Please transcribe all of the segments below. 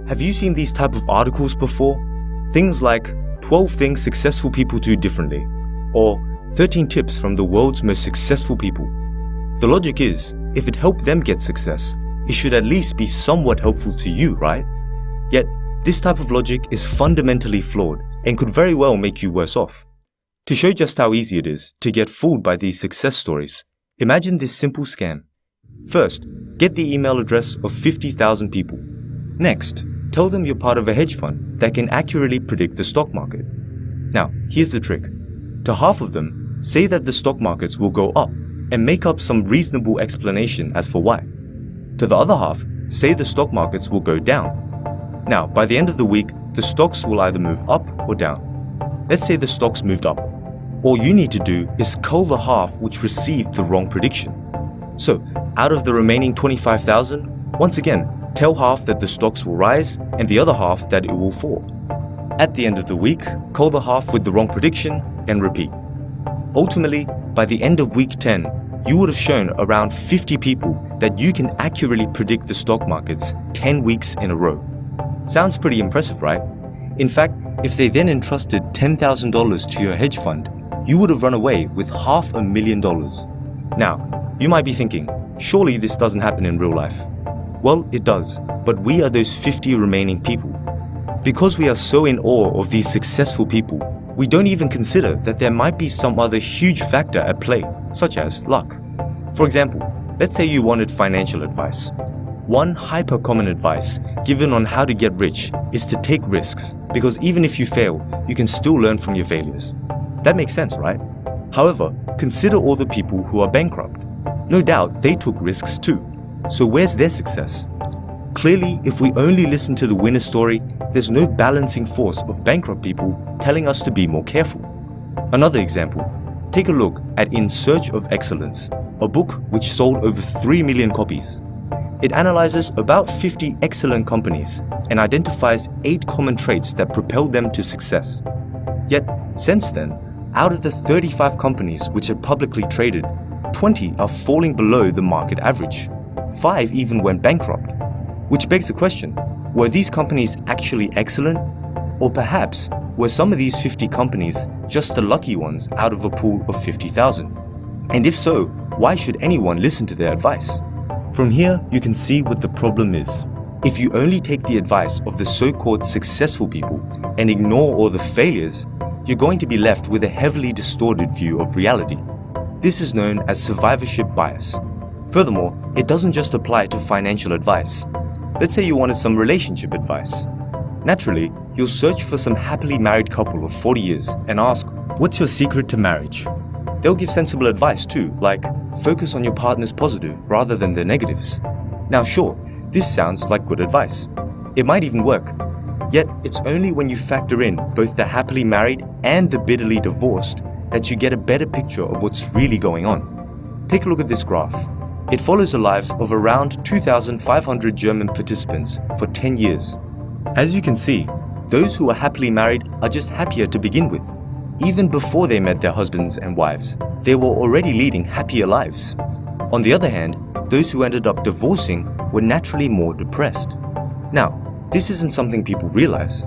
Have you seen these type of articles before? Things like 12 things successful people do differently, or 13 tips from the world's most successful people. The logic is, if it helped them get success, it should at least be somewhat helpful to you, right? Yet, this type of logic is fundamentally flawed and could very well make you worse off. To show just how easy it is to get fooled by these success stories, imagine this simple scam. First, get the email address of 50,000 people. Next, tell them you're part of a hedge fund that can accurately predict the stock market. Now, here's the trick. To half of them, say that the stock markets will go up and make up some reasonable explanation as for why. To the other half, say the stock markets will go down. Now, by the end of the week, the stocks will either move up or down. Let's say the stocks moved up. All you need to do is cull the half which received the wrong prediction. So, out of the remaining 25,000, once again, tell half that the stocks will rise and the other half that it will fall. At the end of the week, cull the half with the wrong prediction and repeat. Ultimately, by the end of week 10, you would have shown around 50 people that you can accurately predict the stock markets 10 weeks in a row. Sounds pretty impressive, right? In fact, if they then entrusted $10,000 to your hedge fund, you would have run away with $500,000. Now, you might be thinking, surely this doesn't happen in real life. Well, it does, but we are those 50 remaining people. Because we are so in awe of these successful people, we don't even consider that there might be some other huge factor at play, such as luck. For example, let's say you wanted financial advice. One hyper-common advice given on how to get rich is to take risks, because even if you fail, you can still learn from your failures. That makes sense, right? However, consider all the people who are bankrupt. No doubt they took risks too. So where's their success? Clearly, if we only listen to the winner story, there's no balancing force of bankrupt people telling us to be more careful. Another example, take a look at In Search of Excellence, a book which sold over 3 million copies. It analyzes about 50 excellent companies and identifies 8 common traits that propelled them to success. Yet, since then, out of the 35 companies which are publicly traded, 20 are falling below the market average. 5 even went bankrupt. Which begs the question, were these companies actually excellent? Or perhaps, were some of these 50 companies just the lucky ones out of a pool of 50,000? And if so, why should anyone listen to their advice? From here, you can see what the problem is. If you only take the advice of the so-called successful people and ignore all the failures, you're going to be left with a heavily distorted view of reality. This is known as survivorship bias. Furthermore, it doesn't just apply to financial advice. Let's say you wanted some relationship advice. Naturally, you'll search for some happily married couple of 40 years and ask, what's your secret to marriage? They'll give sensible advice too, like focus on your partner's positive rather than their negatives. Now sure, this sounds like good advice. It might even work. Yet, it's only when you factor in both the happily married and the bitterly divorced that you get a better picture of what's really going on. Take a look at this graph. It follows the lives of around 2,500 German participants for 10 years. As you can see, those who are happily married are just happier to begin with. Even before they met their husbands and wives, they were already leading happier lives. On the other hand, those who ended up divorcing were naturally more depressed. Now, this isn't something people realize.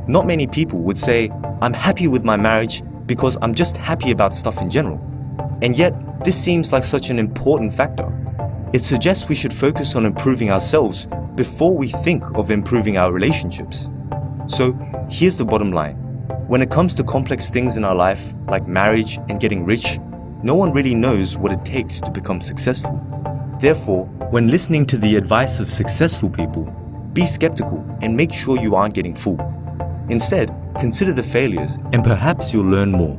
Not many people would say, I'm happy with my marriage because I'm just happy about stuff in general. And yet, this seems like such an important factor. It suggests we should focus on improving ourselves before we think of improving our relationships. So, here's the bottom line. When it comes to complex things in our life, like marriage and getting rich, no one really knows what it takes to become successful. Therefore, when listening to the advice of successful people, be skeptical and make sure you aren't getting fooled. Instead, consider the failures and perhaps you'll learn more.